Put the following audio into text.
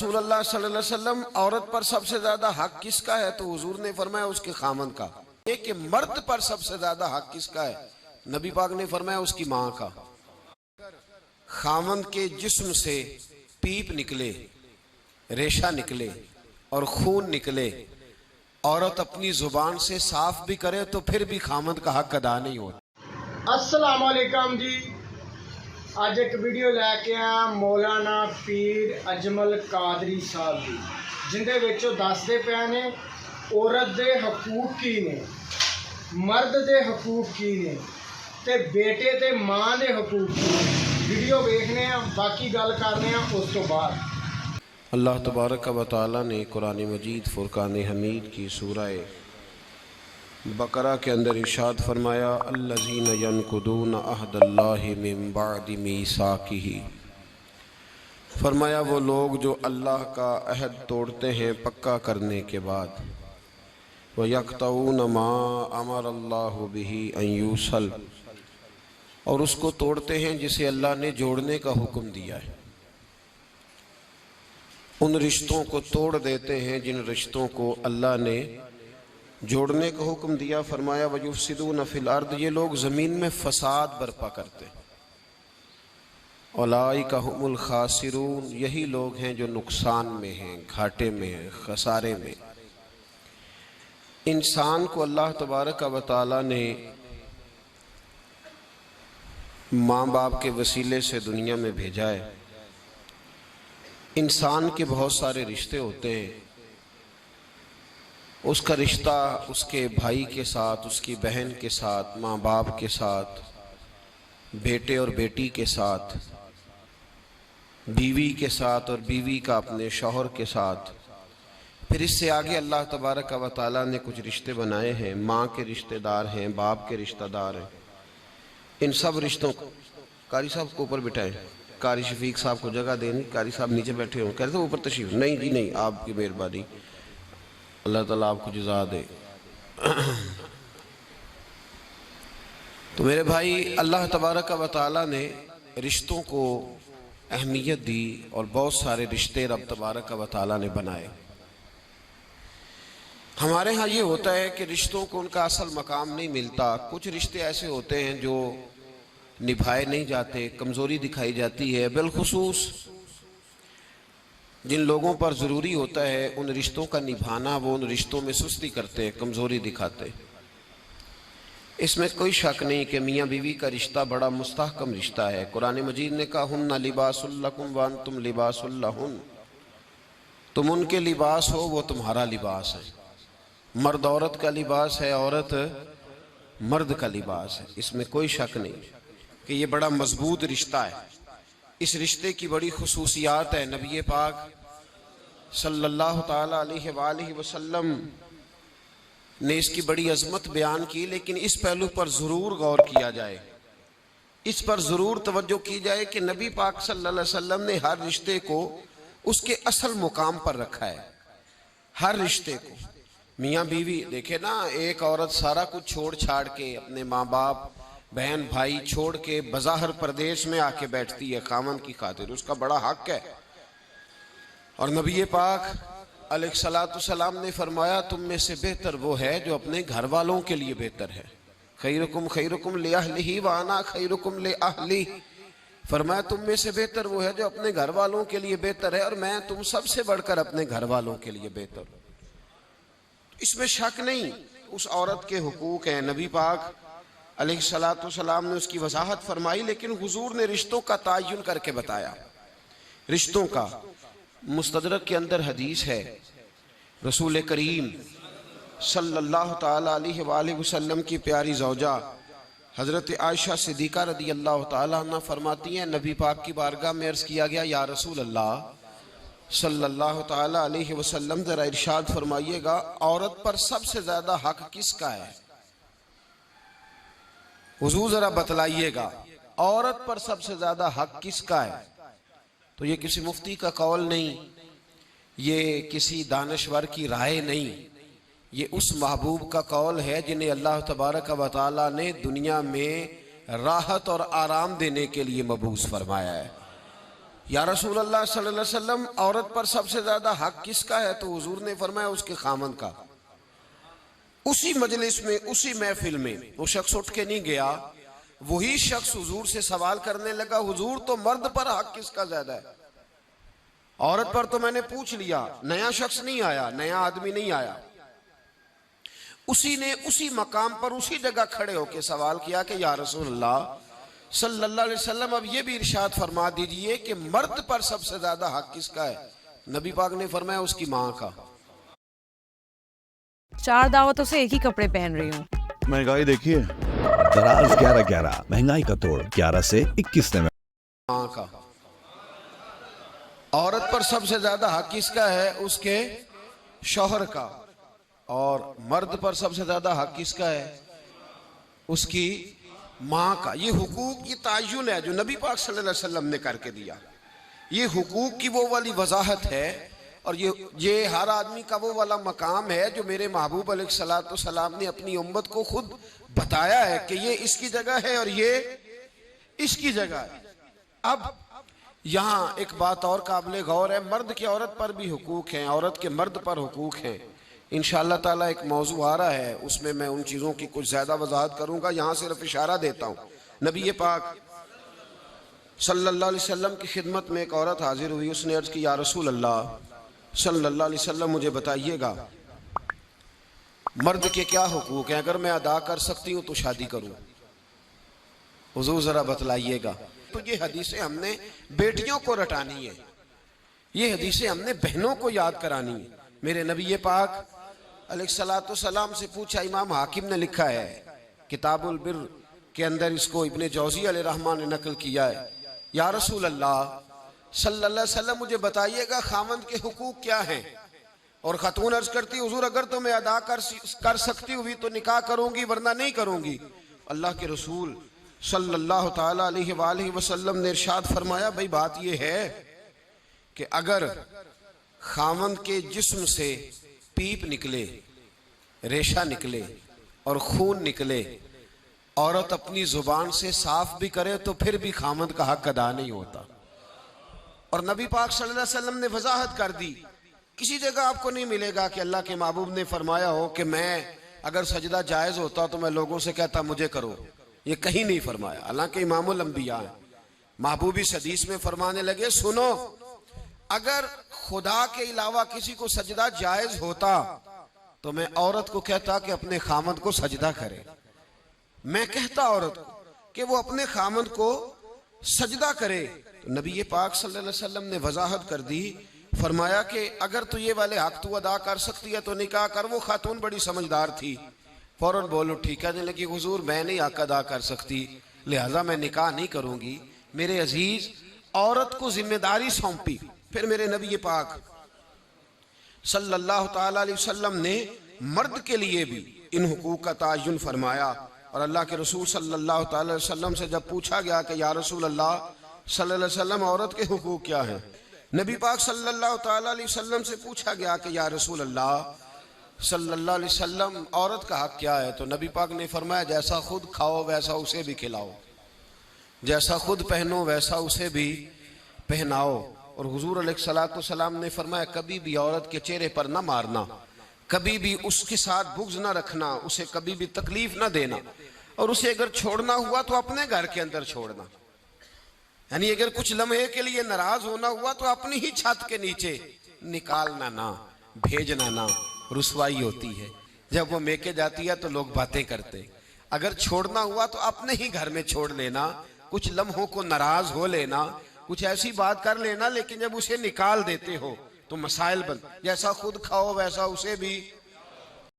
رسول اللہ صلی اللہ علیہ وسلم عورت پر سب سے زیادہ حق کس کا ہے؟ تو حضور نے فرمایا اس کے خامند کا۔ یہ کہ مرد پر سب سے زیادہ حق کس کا ہے؟ نبی پاک نے فرمایا اس کی ماں کا۔ خامند کے جسم سے پیپ نکلے، ریشہ نکلے اور خون نکلے، عورت اپنی زبان سے صاف بھی کرے تو پھر بھی خامند کا حق ادا نہیں ہوتا۔ السلام علیکم جی، اج ایک ویڈیو لے کے آیا مولانا پیر اجمل قادری صاحب دی، جندے وچوں دسدے پے نے عورت دے حقوق کی نے، مرد دے حقوق کی نے تے بیٹے تے ماں دے حقوق کی نے۔ ویڈیو ویکھنے ہیں، باقی گل کرنے ہیں اس تو بعد۔ اللہ تبارک و تعالیٰ نے قرآن مجید فرقان حمید کی سورہ بقرہ کے اندر ارشاد فرمایا الذین ینقضون عہد اللہ من بعد میثاقہ، فرمایا وہ لوگ جو اللہ کا عہد توڑتے ہیں پکا کرنے کے بعد، وَيَقْطَعُونَ مَا أَمَرَ اللَّهُ بِهِ أَن يُوصَلَ، اور اس کو توڑتے ہیں جسے اللہ نے جوڑنے کا حکم دیا ہے، ان رشتوں کو توڑ دیتے ہیں جن رشتوں کو اللہ نے جوڑنے کا حکم دیا۔ فرمایا وَيُفْسِدُونَ فِي الْأَرْضِ، یہ لوگ زمین میں فساد برپا کرتے ہیں۔ أُولَٰئِكَ هُمُ الْخَاسِرُونَ، یہی لوگ ہیں جو نقصان میں ہیں، گھاٹے میں ہیں، خسارے میں۔ انسان کو اللہ تبارک و تعالیٰ نے ماں باپ کے وسیلے سے دنیا میں بھیجا ہے۔ انسان کے بہت سارے رشتے ہوتے ہیں، اس کا رشتہ اس کے بھائی کے ساتھ، اس کی بہن کے ساتھ، ماں باپ کے ساتھ، بیٹے اور بیٹی کے ساتھ، بیوی کے ساتھ اور بیوی کا اپنے شوہر کے ساتھ۔ پھر اس سے آگے اللہ تبارک و تعالیٰ نے کچھ رشتے بنائے ہیں، ماں کے رشتہ دار ہیں، باپ کے رشتہ دار ہیں۔ ان سب رشتوں کو قاری صاحب کو اوپر بٹھائیں، قاری شفیق صاحب کو جگہ دیں، قاری صاحب نیچے بیٹھے ہوں، کہہ رہے تھے اوپر تشریف نہیں جی نہیں، آپ کی مہربانی، اللہ تعالیٰ آپ کو جزا دے۔ تو میرے بھائی، اللہ تبارک و تعالیٰ نے رشتوں کو اہمیت دی اور بہت سارے رشتے رب تبارک و تعالیٰ نے بنائے۔ ہمارے ہاں یہ ہوتا ہے کہ رشتوں کو ان کا اصل مقام نہیں ملتا۔ کچھ رشتے ایسے ہوتے ہیں جو نبھائے نہیں جاتے، کمزوری دکھائی جاتی ہے، بالخصوص جن لوگوں پر ضروری ہوتا ہے ان رشتوں کا نبھانا، وہ ان رشتوں میں سستی کرتے ہیں، کمزوری دکھاتے ہیں۔ اس میں کوئی شک نہیں کہ میاں بیوی کا رشتہ بڑا مستحکم رشتہ ہے۔ قرآن مجید نے کہا ہن لباس لکم وانتم لباس لہن، تم ان کے لباس ہو، وہ تمہارا لباس ہے۔ مرد عورت کا لباس ہے، عورت مرد کا لباس ہے۔ اس میں کوئی شک نہیں کہ یہ بڑا مضبوط رشتہ ہے۔ اس رشتے کی بڑی خصوصیات ہے۔ نبی پاک صلی اللہ تعالیٰ علیہ وآلہ وسلم نے اس کی بڑی عظمت بیان کی، لیکن اس پہلو پر ضرور غور کیا جائے، اس پر ضرور توجہ کی جائے کہ نبی پاک صلی اللہ علیہ وسلم نے ہر رشتے کو اس کے اصل مقام پر رکھا ہے۔ ہر رشتے کو، میاں بیوی دیکھیں نا، ایک عورت سارا کچھ چھوڑ چھاڑ کے، اپنے ماں باپ بہن بھائی چھوڑ کے بظاہر پردیش میں آ کے بیٹھتی ہے خامند کی خاطر، اس کا بڑا حق ہے۔ اور نبی پاک علیہ السلام نے فرمایا تم میں سے بہتر وہ ہے جو اپنے گھر والوں کے لیے بہتر ہے۔ خیرکم خیرکم لأہلہ وانا خیرکم لأہلی، فرمایا تم میں سے بہتر وہ ہے جو اپنے گھر والوں کے لیے بہتر ہے، اور میں تم سب سے بڑھ کر اپنے گھر والوں کے لیے بہتر ہوں۔ اس میں شک نہیں، اس عورت کے حقوق ہیں۔ نبی پاک علیہ السلام نے اس کی وضاحت فرمائی، لیکن حضور نے رشتوں کا تعین کر کے بتایا۔ رشتوں کا مستدرک کے اندر حدیث ہے، رسول کریم صلی اللہ تعالیٰ علیہ وآلہ وسلم کی پیاری زوجہ حضرت عائشہ صدیقہ رضی اللہ تعالیٰ عنہ فرماتی ہیں نبی پاک کی بارگاہ میں عرض کیا گیا یا رسول اللہ صلی اللہ تعالیٰ علیہ وسلم ذرا ارشاد فرمائیے گا عورت پر سب سے زیادہ حق کس کا ہے؟ حضور ذرا بتلائیے گا عورت پر سب سے زیادہ حق کس کا ہے؟ تو یہ کسی مفتی کا قول نہیں، یہ کسی دانشور کی رائے نہیں، یہ اس محبوب کا قول ہے جنہیں اللہ تبارک و تعالیٰ نے دنیا میں راحت اور آرام دینے کے لیے مبعوث فرمایا ہے۔ یا رسول اللہ صلی اللہ علیہ وسلم عورت پر سب سے زیادہ حق کس کا ہے؟ تو حضور نے فرمایا اس کے خامن کا۔ اسی مجلس میں، اسی محفل میں وہ شخص اٹھ کے نہیں گیا، وہی شخص حضور سے سوال کرنے لگا، حضور تو مرد پر حق کس کا زیادہ ہے؟ عورت پر تو میں نے پوچھ لیا، نیا شخص نہیں آیا، نیا آدمی نہیں آیا۔ اسی نے اسی مقام پر اسی جگہ کھڑے ہو کے سوال کیا کہ یا رسول اللہ صلی اللہ علیہ وسلم اب یہ بھی ارشاد فرما دیجئے کہ مرد پر سب سے زیادہ حق کس کا ہے؟ نبی پاک نے فرمایا اس کی ماں کا۔ 4 دعوتوں سے ایک ہی کپڑے پہن رہی ہوں۔ مہنگائی دیکھیے، دراز 11 مہنگائی کا توڑ 11 سے 21 میں ماں کا۔ عورت پر سب سے زیادہ حق کس کا ہے؟ اس کے شوہر کا۔ اور مرد پر سب سے زیادہ حق کس کا ہے؟ اس کی ماں کا۔ یہ حقوق کی تعین ہے جو نبی پاک صلی اللہ علیہ وسلم نے کر کے دیا۔ یہ حقوق کی وہ والی وضاحت ہے، اور یہ ہر آدمی کا وہ والا مقام ہے جو میرے محبوب علیہ الصلوۃ والسلام نے اپنی امت کو خود بتایا ہے کہ یہ اس کی جگہ ہے اور یہ اس کی جگہ ہے۔ اب یہاں ایک بات اور قابل غور ہے، مرد کے عورت پر بھی حقوق ہیں، عورت کے مرد پر حقوق ہیں۔ انشاءاللہ تعالیٰ ایک موضوع آ رہا ہے، اس میں ان چیزوں کی کچھ زیادہ وضاحت کروں گا، یہاں صرف اشارہ دیتا ہوں۔ نبی پاک صلی اللہ علیہ وسلم کی خدمت میں ایک عورت حاضر ہوئی، اس نے عرض کی یا رسول اللہ صلی اللہ علیہ وسلم مجھے بتائیے گا مرد کے کیا حقوق ہیں، اگر میں ادا کر سکتی ہوں تو شادی کروں، حضور ذرا بتلائیے گا۔ تو یہ حدیثیں ہم نے بیٹیوں کو رٹانی ہے، یہ حدیثیں ہم نے بہنوں کو یاد کرانی ہے۔ میرے نبی پاک علیہ الصلوۃ والسلام سے پوچھا، امام حاکم نے لکھا ہے کتاب البر کے اندر، اس کو ابن جوزی علیہ الرحمٰن نے نقل کیا ہے، یا رسول اللہ صلی اللہ علیہ وسلم مجھے بتائیے گا خاوند کے حقوق کیا ہیں؟ اور خاتون عرض کرتی حضور اگر تو میں ادا کر سکتی ہوئی تو نکاح کروں گی ورنہ نہیں کروں گی۔ اللہ کے رسول صلی اللہ تعالیٰ علیہ وآلہ وسلم نے ارشاد فرمایا، بھئی بات یہ ہے کہ اگر خاوند کے جسم سے پیپ نکلے، ریشہ نکلے اور خون نکلے، عورت اپنی زبان سے صاف بھی کرے تو پھر بھی خاوند کا حق ادا نہیں ہوتا۔ اور نبی پاک صلی اللہ علیہ وسلم نے وضاحت کر دی، کسی جگہ آپ کو نہیں ملے گا کہ اللہ کے محبوب نے فرمایا ہو کہ میں اگر سجدہ جائز ہوتا تو میں لوگوں سے کہتا مجھے کرو، یہ کہیں نہیں فرمایا۔ حالانکہ امام الانبیاء ہیں، محبوب اس حدیث میں فرمانے لگے سنو، اگر خدا کے علاوہ کسی کو سجدہ جائز ہوتا تو میں عورت کو کہتا کہ اپنے خامند کو سجدہ کرے، میں کہتا عورت کو کہ وہ اپنے خامند کو سجدہ کرے۔ تو نبی پاک صلی اللہ علیہ وسلم نے وضاحت کر دی، فرمایا کہ اگر تو یہ والے حق تو ادا کر سکتی ہے تو نکاح کر۔ وہ خاتون بڑی سمجھدار تھی، فوراً بولو ٹھیک ہے، لگی حضور میں نہیں حق ادا کر سکتی لہٰذا میں نکاح نہیں کروں گی۔ میرے عزیز، عورت کو ذمہ داری سونپی۔ پھر میرے نبی پاک صلی اللہ تعالیٰ علیہ وسلم نے مرد کے لیے بھی ان حقوق کا تعین فرمایا۔ اور اللہ کے رسول صلی اللہ تعالیٰ علیہ وسلم سے جب پوچھا گیا کہ یا رسول اللہ صلی اللہ علیہ وسلم عورت کے حقوق کیا ہیں، نبی پاک صلی اللہ تعالیٰ علیہ وسلم سے پوچھا گیا کہ یا رسول اللہ صلی اللہ علیہ وسلم عورت کا حق کیا ہے، تو نبی پاک نے فرمایا جیسا خود کھاؤ ویسا اسے بھی کھلاؤ، جیسا خود پہنو ویسا اسے بھی پہناؤ۔ اور حضور علیہ الصلوۃ والسلام نے فرمایا کبھی بھی عورت کے چہرے پر نہ مارنا، کبھی بھی اس کے ساتھ بغض نہ رکھنا، اسے کبھی بھی تکلیف نہ دینا، اور اسے اگر چھوڑنا ہوا تو اپنے گھر کے اندر چھوڑنا، یعنی اگر کچھ لمحے کے لیے ناراض ہونا ہوا تو اپنی ہی چھت کے نیچے، نکالنا نہ، بھیجنا نہ، رسوائی ہوتی ہے جب وہ میکے جاتی ہے تو لوگ باتیں کرتے۔ اگر چھوڑنا ہوا تو اپنے ہی گھر میں چھوڑ لینا، کچھ لمحوں کو ناراض ہو لینا، کچھ ایسی بات کر لینا، لیکن جب اسے نکال دیتے ہو تو مسائل بن، جیسا خود کھاؤ ویسا اسے بھی